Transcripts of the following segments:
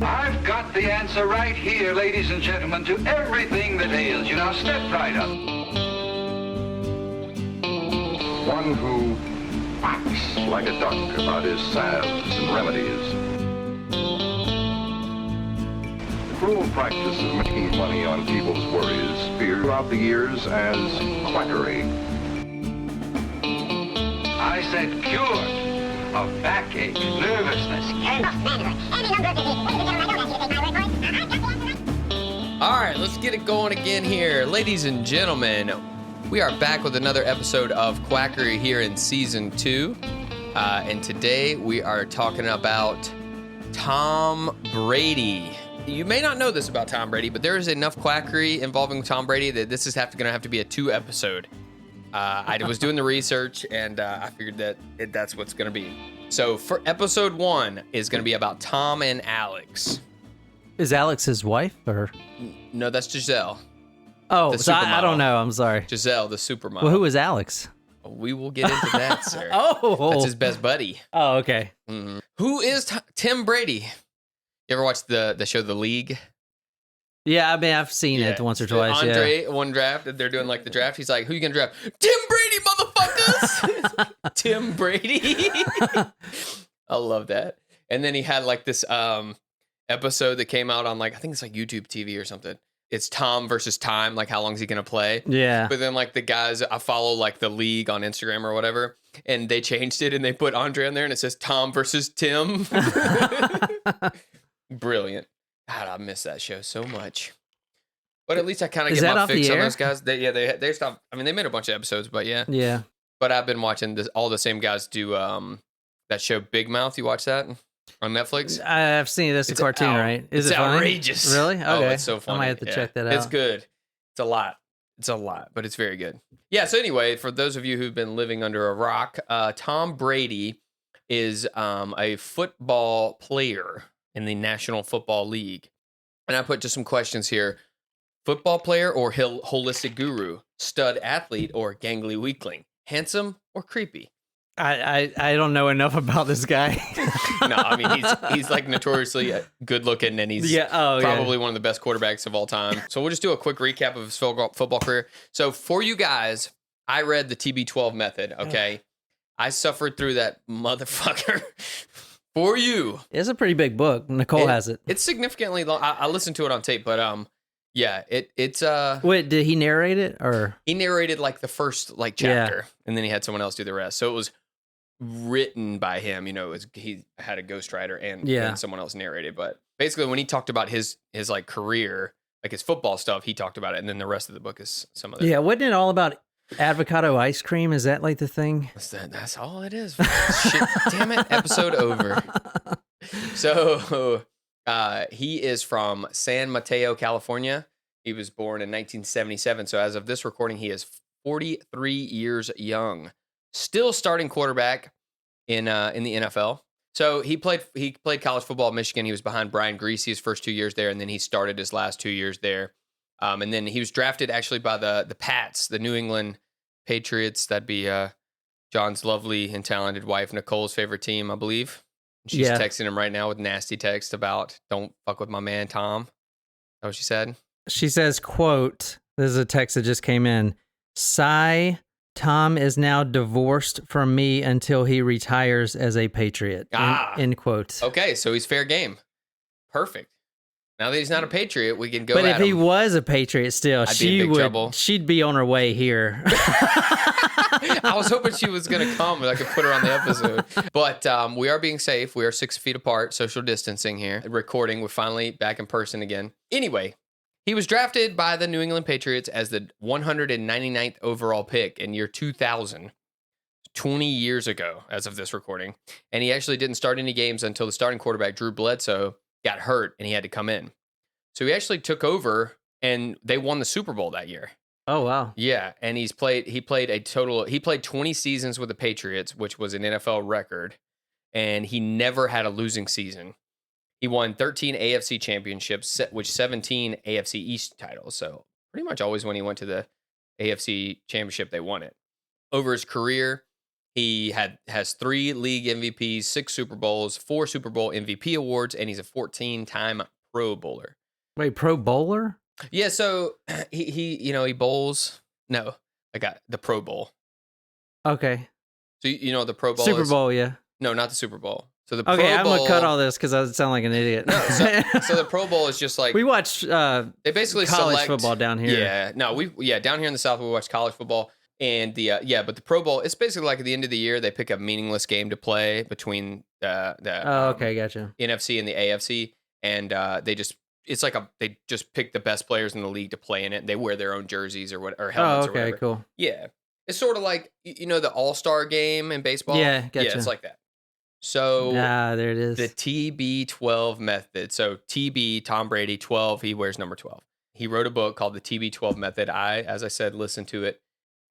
I've got the answer right here, ladies and gentlemen, to everything that ails you. Now step right up. One who quacks like a duck about his salves and remedies. The cruel practice of making money on people's worries feared throughout the years as quackery. I said cured of backache, nervousness, Any number of diseases. Ladies and gentlemen, I don't ask you to take my word for it. Got the answer right. All right, let's get it going again here. Ladies and gentlemen, we are back with another episode of Quackery here in Season 2. And today we are talking about Tom Brady. You may not know this about Tom Brady, but there is enough quackery involving Tom Brady that this is going to have to be a 2-episode. I was doing the research, and I figured that that's what's going to be. So for episode 1 is going to be about Tom and Alex. Is Alex his wife or? No, that's Giselle. Oh, The so I supermodel. don't know. I'm sorry. Giselle, the supermodel. Well, who is Alex? We will get into that, sir. Oh, That's his best buddy. Oh, okay. Mhm. Who is Tim Brady? You ever watched the show The League? Yeah, I mean, I've seen it once or twice. Andre, one draft, they're doing like the draft. He's like, who you gonna draft? Tim Brady, motherfuckers! Tim Brady. I love that. And then he had like this episode that came out on like, I think it's like YouTube TV or something. It's Tom versus Time, like how long is he gonna play? Yeah. But then like the guys, I follow like The League on Instagram or whatever, and they changed it and they put Andre on there and it says Tom versus Tim. Brilliant. God, I miss that show so much. But at least I kind of Is get that my off the fix on air? those guys. They stopped. I mean, they made a bunch of episodes, but yeah. Yeah. But I've been watching all the same guys do that show Big Mouth. You watch that on Netflix? I've seen it. That's a It's cartoon, right? Is it's it funny? outrageous. Really? Okay. Oh, it's so funny. I might have to Yeah. check that out. It's good. It's a lot. It's a lot, but it's very good. Yeah. So anyway, for those of you who've been living under a rock, Tom Brady is a football player in the National Football League. And I put just some questions here. Football player or holistic guru? Stud athlete or gangly weakling? Handsome or creepy? I don't know enough about this guy. No, I mean, he's like notoriously good looking, and he's probably one of the best quarterbacks of all time. So we'll just do a quick recap of his football career. So for you guys, I read the TB12 method, okay? I suffered through that motherfucker. For you. It's a pretty big book. Nicole has it. It's significantly long. I listened to it on tape, but yeah, it's Wait, did he narrate it or? he narrated like the first like chapter, and then he had someone else do the rest. So it was written by him. You know, he had a ghostwriter and someone else narrated. But basically, when he talked about his like career, like his football stuff, he talked about it, and then the rest of the book is some of it. Yeah, wasn't it all about avocado ice cream? Is that like the thing? That's all it is. Shit, damn it! Episode over. So he is from San Mateo, California. He was born in 1977. So as of this recording, he is 43 years young. Still starting quarterback in the NFL. So he played college football at Michigan. He was behind Brian Greasy his first 2 years there, and then he started his last 2 years there. And then he was drafted actually by the Pats, the New England Patriots. That'd be John's lovely and talented wife, Nicole's favorite team, I believe. She's texting him right now with nasty text about don't fuck with my man, Tom. That what she said? She says, quote, this is a text that just came in. Sigh, Tom is now divorced from me until he retires as a Patriot. End quote. Okay, so he's fair game. Perfect. Now that he's not a Patriot, we can go But at if he him. was a Patriot still, I'd be in big trouble. she'd be on her way here. I was hoping she was going to come and I could put her on the episode. But we are being safe. We are 6 feet apart, social distancing here. Recording. We're finally back in person again. Anyway, he was drafted by the New England Patriots as the 199th overall pick in year 2000, 20 years ago as of this recording. And he actually didn't start any games until the starting quarterback, Drew Bledsoe, got hurt and he had to come in. So he actually took over and they won the Super Bowl that year. Oh, wow. Yeah, and he played 20 seasons with the Patriots, which was an NFL record, and he never had a losing season. He won 13 AFC championships, which 17 AFC East titles. So pretty much always when he went to the AFC championship, they won it. Over his career, He has 3 league MVPs, 6 Super Bowls, 4 Super Bowl MVP awards, and he's a 14-time Pro Bowler. Wait, Pro Bowler? Yeah, so he bowls. No, I got the Pro Bowl. Okay. So you know what the Pro Bowl Super is? Bowl, yeah. No, not the Super Bowl. So the Okay, Pro I'm Bowl, gonna cut all this because I sound like an idiot. No, so the Pro Bowl is just like we watch they basically college select football down here. Yeah, no, down here in the South we watch college football, and but the Pro Bowl, it's basically like at the end of the year they pick a meaningless game to play between the okay, gotcha. NFC and the AFC, and they just pick the best players in the league to play in it. They wear their own jerseys or helmets or whatever. Okay, cool. Yeah, it's sort of like the All-Star game in baseball. Yeah, gotcha. Yeah, it's like that. So there it is. The TB12 method. So TB, Tom Brady, 12, he wears number 12. He wrote a book called the TB12 method. As I said, listened to it.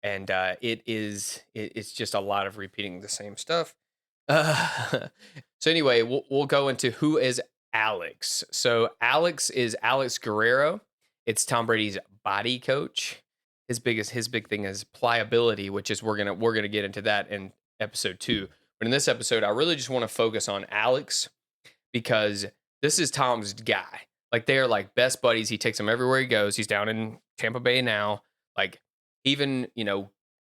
And it's just a lot of repeating the same stuff. So anyway, we'll go into who is Alex. So Alex is Alex Guerrero. It's Tom Brady's body coach. His big thing is pliability, which is we're gonna get into that in episode 2. But in this episode, I really just want to focus on Alex because this is Tom's guy. Like they are like best buddies. He takes him everywhere he goes. He's down in Tampa Bay now. Like even,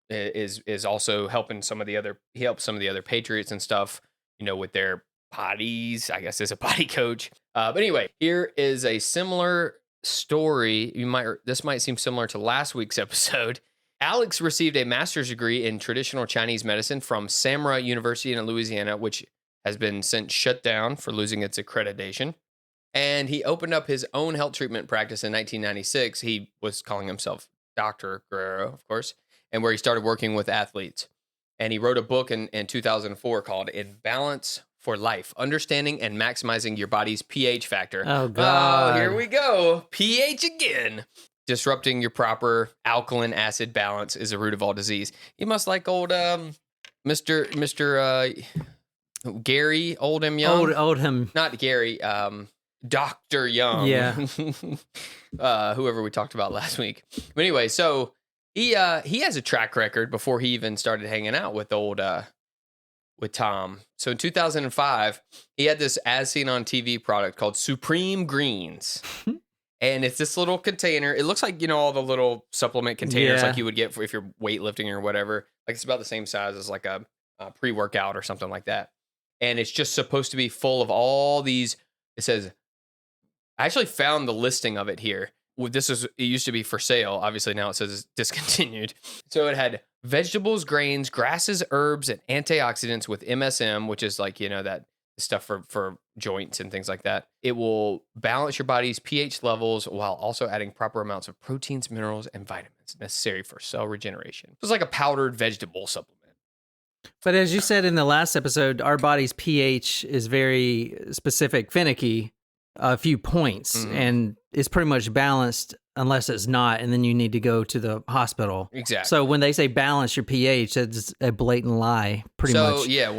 is also helping he helps some of the other Patriots and stuff, with their bodies, I guess as a body coach. But anyway, here is a similar story. This might seem similar to last week's episode. Alex received a master's degree in traditional Chinese medicine from Samra University in Louisiana, which has been since shut down for losing its accreditation. And he opened up his own health treatment practice in 1996. He was calling himself Dr. Guerrero, of course, and where he started working with athletes. And he wrote a book in 2004 called In Balance for Life, Understanding and Maximizing Your Body's pH Factor. Oh, God. Oh, here we go. pH again. Disrupting your proper alkaline acid balance is the root of all disease. You must like old Mr. Gary Oldham Young. Oldham. Not Gary. Dr. Young. Yeah. Whoever we talked about last week. But anyway, so he has a track record before he even started hanging out with with Tom. So in 2005, he had this as seen on TV product called Supreme Greens. And it's this little container. It looks like, all the little supplement containers like you would get if you're weightlifting or whatever. Like it's about the same size as like a pre-workout or something like that. And it's just supposed to be full of all these. It says, I actually found the listing of it here. It used to be for sale. Obviously now it says it's discontinued. So it had vegetables, grains, grasses, herbs, and antioxidants with MSM, which is like, that stuff for joints and things like that. It will balance your body's pH levels while also adding proper amounts of proteins, minerals, and vitamins necessary for cell regeneration. It's like a powdered vegetable supplement. But as you said in the last episode, our body's pH is very specific, finicky, a few points, and it's pretty much balanced unless it's not, and then you need to go to the hospital. Exactly. So when they say balance your pH, that's a blatant lie, pretty much. So, yeah,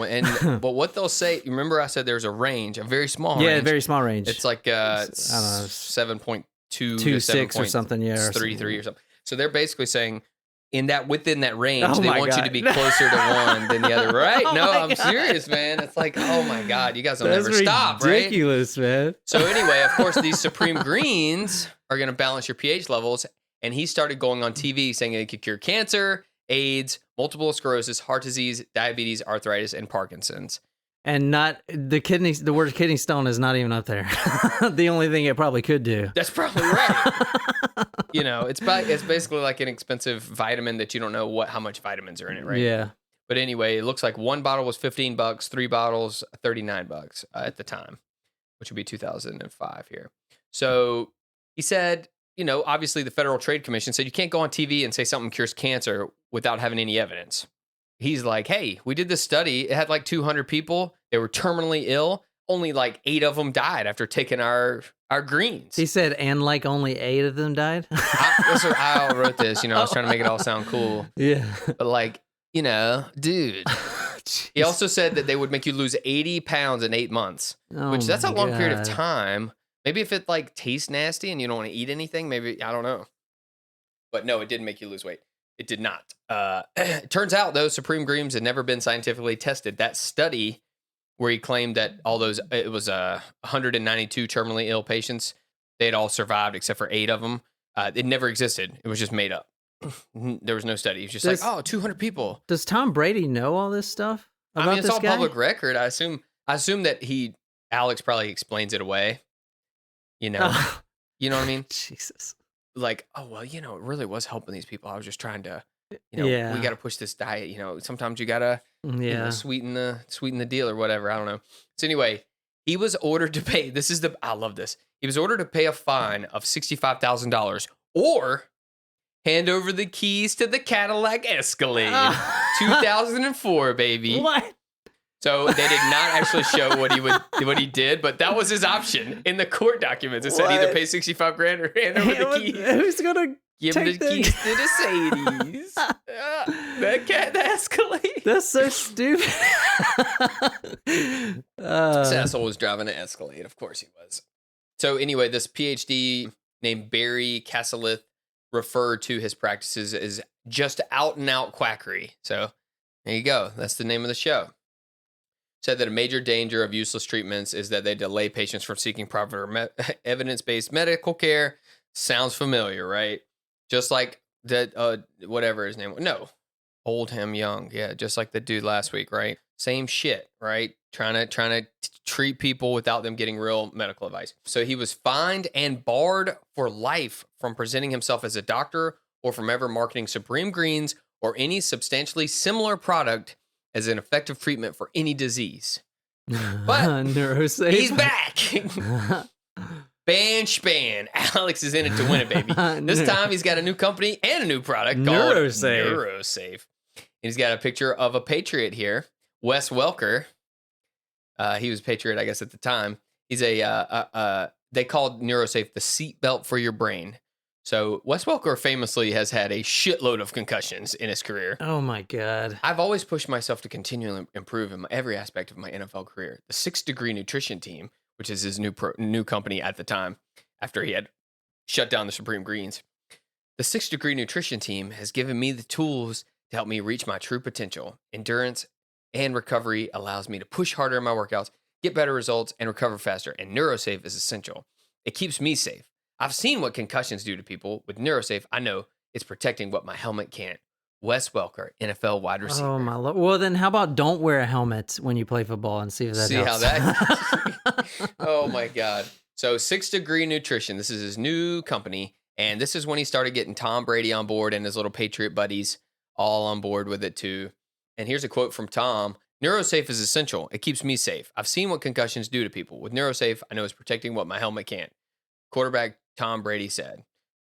but what they'll say, remember I said there's a range, a very small range. Yeah, very small range. It's like I don't know, 7.2 to 2.6 or something, yeah. 3.3 or something. So they're basically saying within that range, Oh they my want you God. to be closer to one than the other, right? Oh No, my I'm God. serious, man. It's like, oh my God, you guys will That's never stop, right? ridiculous, man. So anyway, of course, these Supreme Greens are going to balance your pH levels. And he started going on TV saying it could cure cancer, AIDS, multiple sclerosis, heart disease, diabetes, arthritis, and Parkinson's. And not the word kidney stone is not even up there. The only thing it probably could do. That's probably right. It's basically like an expensive vitamin that you don't know how much vitamins are in it, right? Yeah. But anyway, it looks like one bottle was $15, 3 bottles $39 at the time, which would be 2005 here. So he said, obviously the Federal Trade Commission said you can't go on TV and say something cures cancer without having any evidence. He's like, hey, we did this study. It had like 200 people. They were terminally ill. Only like 8 of them died after taking our greens. He said, and like only 8 of them died? I wrote this, I was trying to make it all sound cool. Yeah. But like, dude. He also said that they would make you lose 80 pounds in 8 months, which that's a long period of time. Maybe if it like tastes nasty and you don't want to eat anything, maybe, I don't know. But no, it didn't make you lose weight. It did not. It turns out, though, Supreme Greens had never been scientifically tested. That study where he claimed that it was 192 terminally ill patients, they had all survived except for 8 of them. It never existed. It was just made up. There was no study. It was just 200 people. Does Tom Brady know all this stuff about I mean, it's this all guy? public record. I assume that Alex probably explains it away. You know what I mean? Jesus. Like, oh, well, it really was helping these people. I was just trying to, we got to push this diet. Sometimes you got to, sweeten the deal or whatever. I don't know. So anyway, he was ordered to pay. I love this. He was ordered to pay a fine of $65,000 or hand over the keys to the Cadillac Escalade. 2004, baby. What? So they did not actually show what he did, but that was his option in the court documents. It said either pay $65,000 or hand over the keys. Who's gonna give him the keys to the Mercedes? The Escalade. That's so stupid. This asshole was driving an Escalade. Of course he was. So anyway, this PhD named Barry Casalith referred to his practices as just out and out quackery. So there you go. That's the name of the show. Said that a major danger of useless treatments is that they delay patients from seeking proper evidence-based medical care. Sounds familiar, right? Just like that, whatever his name was. No, Oldham Young. Yeah, just like the dude last week, right? Same shit, right? Trying to treat people without them getting real medical advice. So he was fined and barred for life from presenting himself as a doctor or from ever marketing Supreme Greens or any substantially similar product as an effective treatment for any disease. But he's back. Ban. Alex is in it to win it, baby. This time he's got a new company and a new product called Neurosafe. And he's got a picture of a patriot here, Wes Welker. He was a patriot, I guess, at the time. He's they called Neurosafe the seatbelt for your brain. So Wes Welker famously has had a shitload of concussions in his career. Oh my God. I've always pushed myself to continually improve in every aspect of my NFL career. The 6 Degree Nutrition Team, which is his new company at the time, after he had shut down the Supreme Greens. The 6 Degree Nutrition Team has given me the tools to help me reach my true potential. Endurance and recovery allows me to push harder in my workouts, get better results, and recover faster. And Neurosafe is essential. It keeps me safe. I've seen what concussions do to people. With Neurosafe, I know it's protecting what my helmet can't. Wes Welker, NFL wide receiver. Oh my Lord. Well, then how about don't wear a helmet when you play football and see if that helps. How that. Oh my God. So 6 Degree Nutrition. This is his new company. And this is when he started getting Tom Brady on board and his little Patriot buddies all on board with it too. And here's a quote from Tom. Neurosafe is essential. It keeps me safe. I've seen what concussions do to people. With Neurosafe, I know it's protecting what my helmet can't. Quarterback Tom Brady said,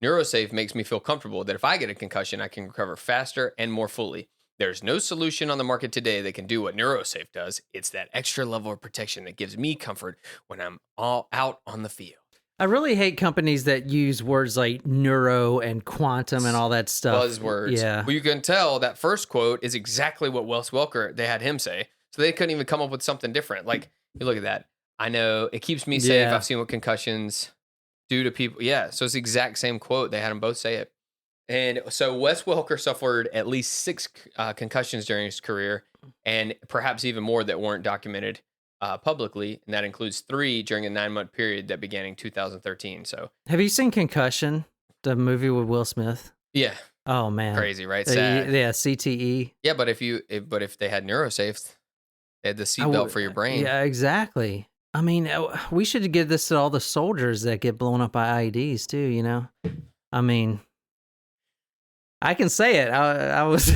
Neurosafe makes me feel comfortable that if I get a concussion, I can recover faster and more fully. There's no solution on the market today that can do what Neurosafe does. It's that extra level of protection that gives me comfort when I'm all out on the field. I really hate companies that use words like neuro and quantum and all that stuff. Buzzwords. Yeah. Well, you can tell that first quote is exactly what Wes Welker, they had him say. So they couldn't even come up with something different. Like, you look at that. I know it keeps me safe. Yeah. I've seen what concussions do to people. Yeah. So it's the exact same quote. They had them both say it. And so Wes Welker suffered at least 6 concussions during his career, and perhaps even more that weren't documented publicly. And that includes 3 during a 9-month period that began in 2013. So have you seen Concussion, the movie with Will Smith? yeah. Oh man. Crazy, right? Sad. Yeah, CTE. Yeah, but if they had Neurosafe, they had the seatbelt for your brain. Yeah, exactly. I mean, we should give this to all the soldiers that get blown up by IEDs too, you know? I mean, I can say it. I was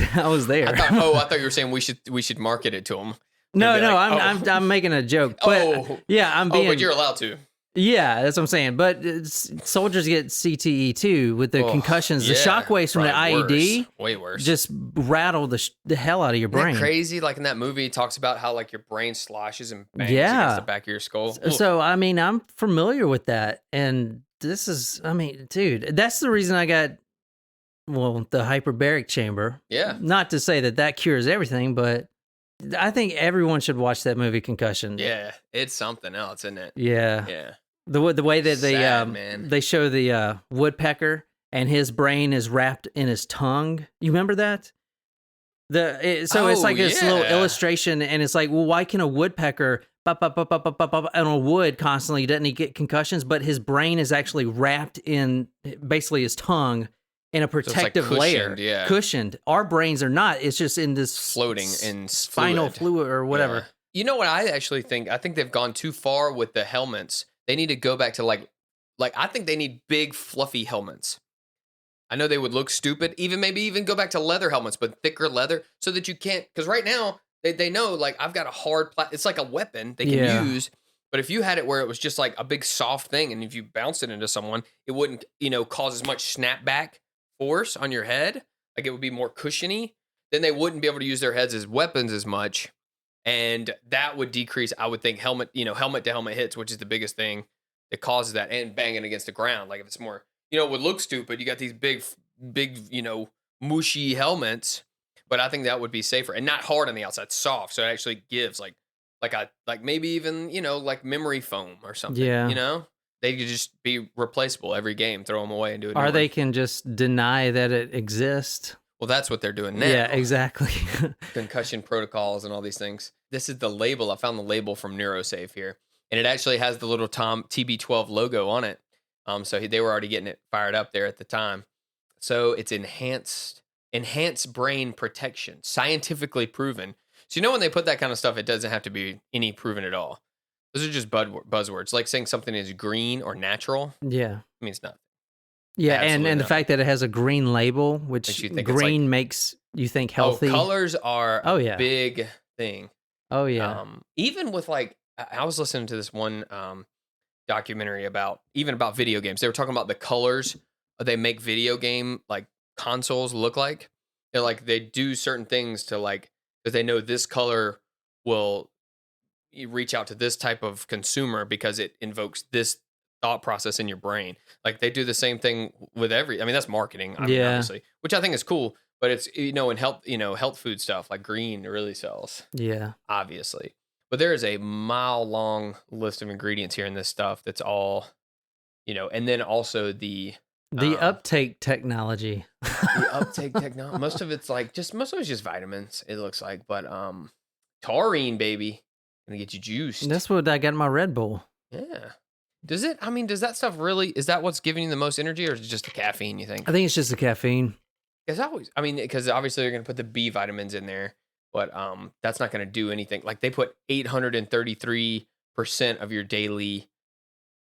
there. I thought you were saying we should market it to them. No, Like, I'm making a joke. But yeah, I'm being. But you're allowed to. Yeah, that's what I'm saying. But soldiers get CTE too with the concussions. The shockwaves from the IED, way worse, just rattle the hell out of your brain. Isn't that crazy? Like in that movie, it talks about how like your brain sloshes and bangs Yeah. against the back of your skull. So I mean, I'm familiar with that, and this is, I mean, dude, that's the reason I got the hyperbaric chamber. Yeah. Not to say that cures everything, but I think everyone should watch that movie Concussion. Yeah, it's something else, isn't it? Yeah. Yeah. The way that Sad, man. they show the woodpecker and his brain is wrapped in his tongue. You remember that? It's like this little illustration, and it's like, well, why can a woodpecker on a wood constantly? Doesn't he get concussions? But his brain is actually wrapped in basically his tongue in a protective layer, cushioned. Our brains are not. It's just in this floating in spinal fluid or whatever. Yeah. You know what I actually think? I think they've gone too far with the helmets. They need to go back to like I think they need big fluffy helmets. I know they would look stupid. Maybe even go back to leather helmets, but thicker leather, so that you can't. Because right now they know, like, I've got a hard. It's like a weapon they can use. But if you had it where it was just like a big soft thing, and if you bounced it into someone, it wouldn't, cause as much snapback force on your head. Like, it would be more cushiony. Then they wouldn't be able to use their heads as weapons as much, and that would decrease. I would think helmet to helmet hits, which is the biggest thing that causes that, and banging against the ground. Like, if it's more. It would look stupid. You got these big, mushy helmets, but I think that would be safer and not hard on the outside, soft. So it actually gives like maybe even, like memory foam or something. Yeah. They could just be replaceable every game, throw them away and do it. Or they can just deny that it exists. Well, that's what they're doing now. Yeah, exactly. Concussion protocols and all these things. This is the label. I found the label from NeuroSafe here, and it actually has the little TB12 logo on it. So they were already getting it fired up there at the time. So it's enhanced brain protection, scientifically proven. So when they put that kind of stuff, it doesn't have to be any proven at all. Those are just buzzwords, like saying something is green or natural. Yeah, means nothing. Yeah, and the fact that it has a green label, which green makes you think healthy. Colors are a big thing. Oh yeah. Even with I was listening to this one documentary about video games. They were talking about the colors they make video game consoles look like. They're like, they do certain things to because they know this color will reach out to this type of consumer because it invokes this thought process in your brain. Like, they do the same thing with that's marketing, obviously, which I think is cool, but it's, in health food stuff, like green really sells. Yeah. Obviously. But there is a mile-long list of ingredients here in this stuff that's all, and then also the uptake technology. The uptake technology. Most of it's just vitamins, it looks like. But taurine, baby, gonna get you juiced. That's what I got in my Red Bull. Yeah. Does that stuff really? Is that what's giving you the most energy, or is it just the caffeine? You think? I think it's just the caffeine. Because obviously they're gonna put the B vitamins in there. But that's not going to do anything. Like, they put 833% of your daily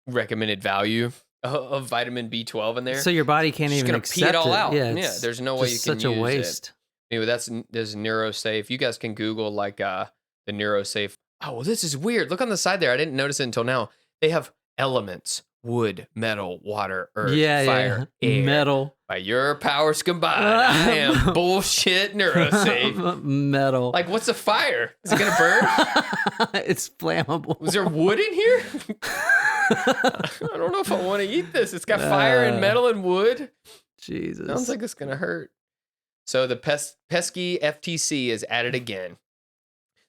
recommended value of vitamin B12 in there. So your body can't even accept pee it all out. Yeah, there's no way you can such a waste. Anyway, there's NeuroSafe. You guys can Google the NeuroSafe. Oh, well, this is weird. Look on the side there. I didn't notice it until now. They have elements: wood, metal, water, earth, fire, air. Metal. By your powers combined, I am bullshit NeuroSafe. Metal. Like, what's a fire? Is it gonna burn? It's flammable. Was there wood in here? I don't know if I want to eat this. It's got fire and metal and wood. Jesus. Sounds like it's gonna hurt. So the pesky FTC is at it again.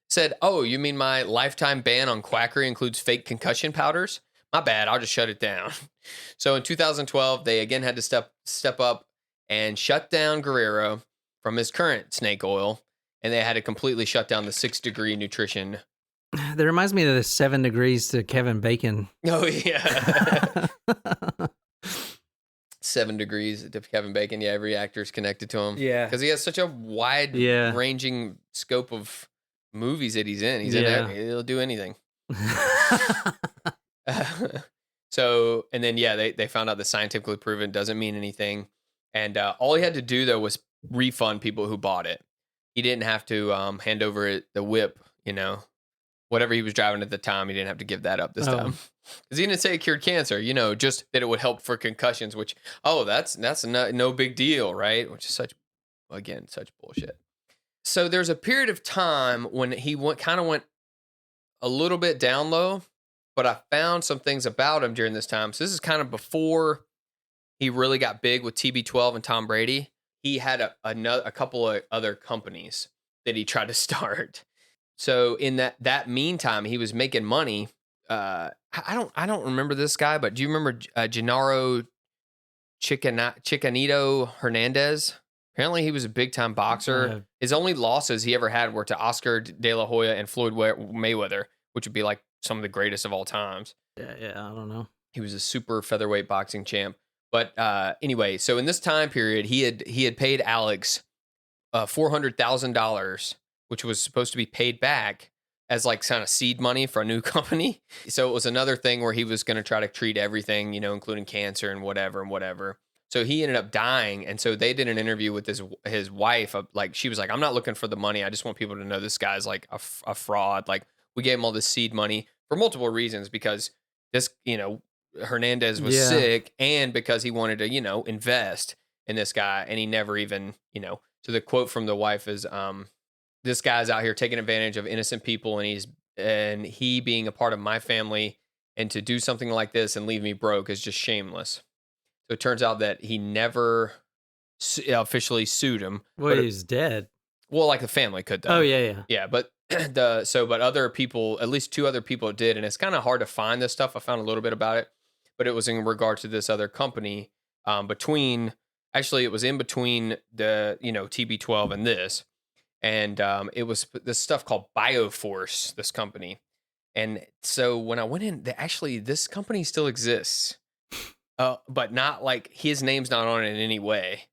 Said, "Oh, you mean my lifetime ban on quackery includes fake concussion powders? My bad, I'll just shut it down." So in 2012, they again had to step up and shut down Guerrero from his current snake oil, and they had to completely shut down the 6 Degree Nutrition. That reminds me of the 7 Degrees to Kevin Bacon. Oh, yeah. 7 Degrees to Kevin Bacon. Yeah, every actor is connected to him. Yeah. Because he has such a wide-ranging scope of movies that he's in. He's in there. He'll do anything. So, and then, they found out that scientifically proven doesn't mean anything. And all he had to do, though, was refund people who bought it. He didn't have to hand over the whip, whatever he was driving at the time. He didn't have to give that up this time. Because he didn't say it cured cancer, just that it would help for concussions, which, that's no big deal, right? Which is such bullshit. So there's a period of time when he went a little bit down low, but I found some things about him during this time. So this is kind of before he really got big with TB12 and Tom Brady. He had a couple of other companies that he tried to start. So in that meantime, he was making money. I don't remember this guy, but do you remember Gennaro Chicanito Hernandez. Apparently, he was a big time boxer. His only losses he ever had were to Oscar De La Hoya and Floyd Mayweather, which would be like some of the greatest of all times. Yeah, I don't know. He was a super featherweight boxing champ. But anyway, so in this time period, he had paid Alex $400,000, which was supposed to be paid back as like kind of seed money for a new company. So it was another thing where he was going to try to treat everything, including cancer and whatever. So he ended up dying. And so they did an interview with his wife. Like, she was like, I'm not looking for the money. I just want people to know this guy's like a fraud. Like, we gave him all this seed money for multiple reasons, because this, Hernandez was sick, and because he wanted to, invest in this guy, and he never even, so the quote from the wife is, this guy's out here taking advantage of innocent people, and he being a part of my family, and to do something like this and leave me broke is just shameless. So it turns out that he never officially sued him. Well, he's dead. Well, like the family could, though. Oh, yeah. Yeah, but but other people, at least 2 other people did, and it's kind of hard to find this stuff. I found a little bit about it, but it was in regard to this other company it was in between the, TB12 and this. And it was this stuff called Bioforce, this company. And so when I went in, this company still exists, but not like his name's not on it in any way.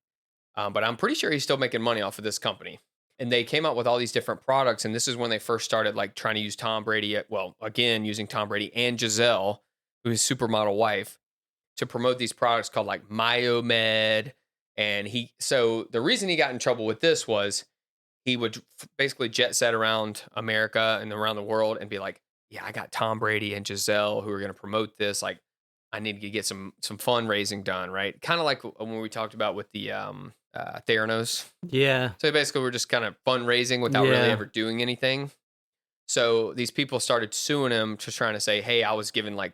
But I'm pretty sure he's still making money off of this company. And they came out with all these different products. And this is when they first started like trying to use Tom Brady, using Tom Brady and Giselle, who's his supermodel wife, to promote these products called like Myomed. And so the reason he got in trouble with this was he would basically jet set around America and around the world and be like, yeah, I got Tom Brady and Giselle who are going to promote this. Like, I need to get some fundraising done, right? Kind of like when we talked about with the Theranos. Yeah. So basically we're just kind of fundraising without really ever doing anything. So these people started suing him, just trying to say, hey, I was given like,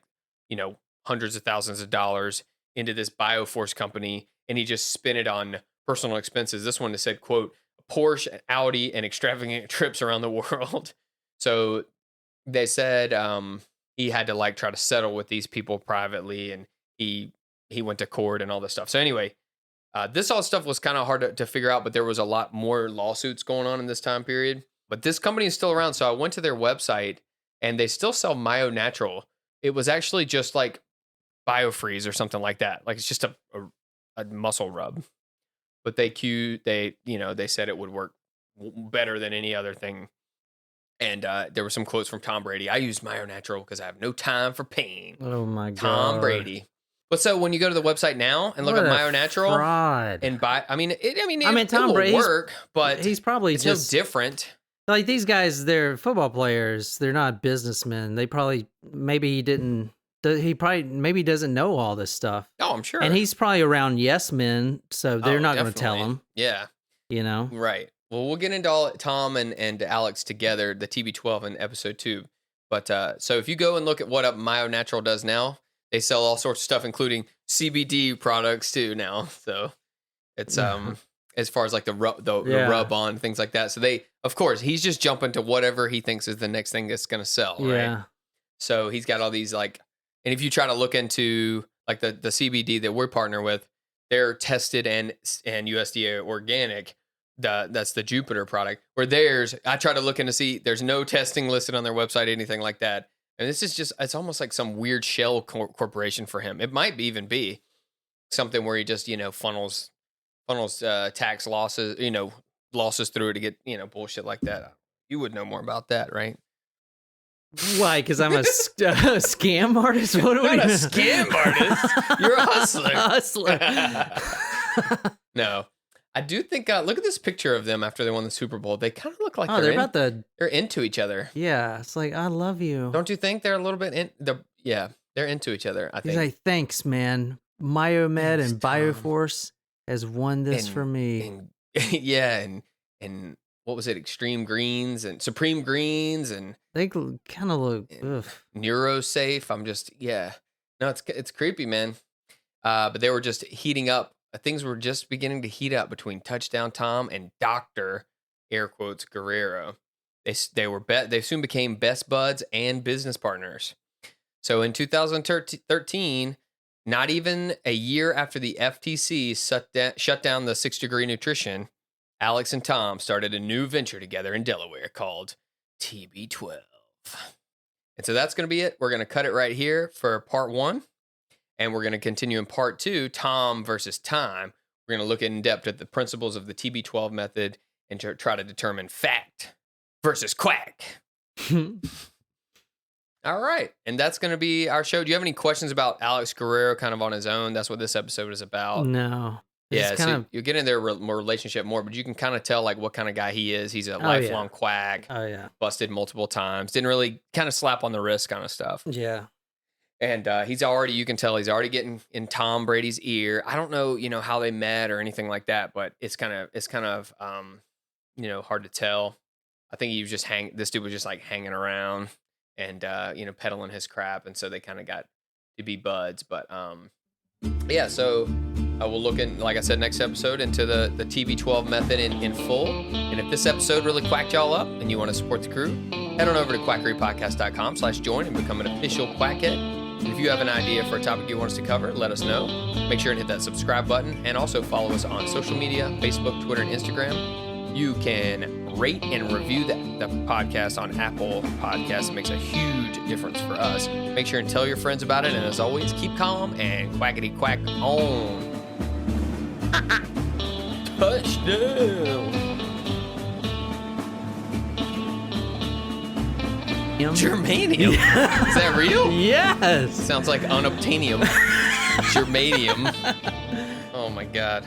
hundreds of thousands of dollars into this Bioforce company, and he just spent it on personal expenses. This one said, quote, Porsche, Audi, and extravagant trips around the world. So they said he had to like try to settle with these people privately, and he went to court and all this stuff. So anyway, this all stuff was kind of hard to figure out, but there was a lot more lawsuits going on in this time period. But this company is still around. So I went to their website, and they still sell Myo Natural. It was actually just like BioFreeze or something like that. Like, it's just a muscle rub. But they said it would work better than any other thing. And there were some quotes from Tom Brady. I use Myo Natural because I have no time for pain. Oh my God. Tom Brady. But so when you go to the website now and look at Myo Natural and buy, Tom Brady will work, but he's probably it's just no different. Like, these guys, they're football players. They're not businessmen. They probably maybe doesn't know all this stuff. Oh, I'm sure. And he's probably around yes men, so they're not going to tell him. Yeah. Right. Well, we'll get into all Tom and Alex together, the TB12 in episode 2. But so if you go and look at what Myo Natural does now, they sell all sorts of stuff, including CBD products too now. So it's as far as like the rub on, things like that. So of course, he's just jumping to whatever he thinks is the next thing that's going to sell. Yeah. Right? So he's got all these like, and if you try to look into like the CBD that we're partner with, they're tested and USDA organic. That's the Jupiter product. Where theirs, I try to look into see, there's no testing listed on their website, anything like that. And this is just, it's almost like some weird shell corporation for him. It might even be something where he just, funnels tax losses, losses through it to get, bullshit like that. You would know more about that, right? Why? Because I'm a scam artist? What Not a scam artist. You're a hustler. No. I do think, look at this picture of them after they won the Super Bowl. They kind of look like they're into each other. Yeah, it's like, I love you. Don't you think they're a little bit they're into each other, I think. He's like, thanks, man. Myomed and Bioforce has won this for me. And what was it? Extreme Greens and Supreme Greens, and they kind of look NeuroSafe. No, it's creepy, man. But they were just heating up. Things were just beginning to heat up between Touchdown Tom and Dr. air quotes Guerrero. They soon became best buds and business partners. So in 2013, Not even a year after the FTC shut down the 6 Degree Nutrition, Alex and Tom started a new venture together in Delaware called TB12. And so that's going to be it. We're going to cut it right here for part 1. And we're going to continue in part 2, Tom versus time. We're going to look in depth at the principles of the TB12 method and try to determine fact versus quack. All right. And that's going to be our show. Do you have any questions about Alex Guerrero kind of on his own? That's what this episode is about. No. Yeah, so you get in their relationship more, but you can kind of tell like what kind of guy he is. He's a lifelong quack. Oh, yeah. Busted multiple times. Didn't really kind of slap on the wrist kind of stuff. Yeah. And you can tell he's already getting in Tom Brady's ear. I don't know, how they met or anything like that, but it's kind of hard to tell. I think he was just this dude was just like hanging around and, peddling his crap. And so they kind of got to be buds. But, yeah, so we'll look in, like I said, next episode into the TB12 method in full. And if this episode really quacked y'all up and you want to support the crew, head on over to quackerypodcast.com/join and become an official quackhead. And if you have an idea for a topic you want us to cover, let us know. Make sure and hit that subscribe button and also follow us on social media, Facebook, Twitter, and Instagram. You can rate and review the podcast on Apple Podcasts. It makes a huge difference for us. Make sure and tell your friends about it. And as always, keep calm and quackity quack on. Touchdown. Germanium? Is that real? Yes. Sounds like unobtainium. Germanium. Oh my God.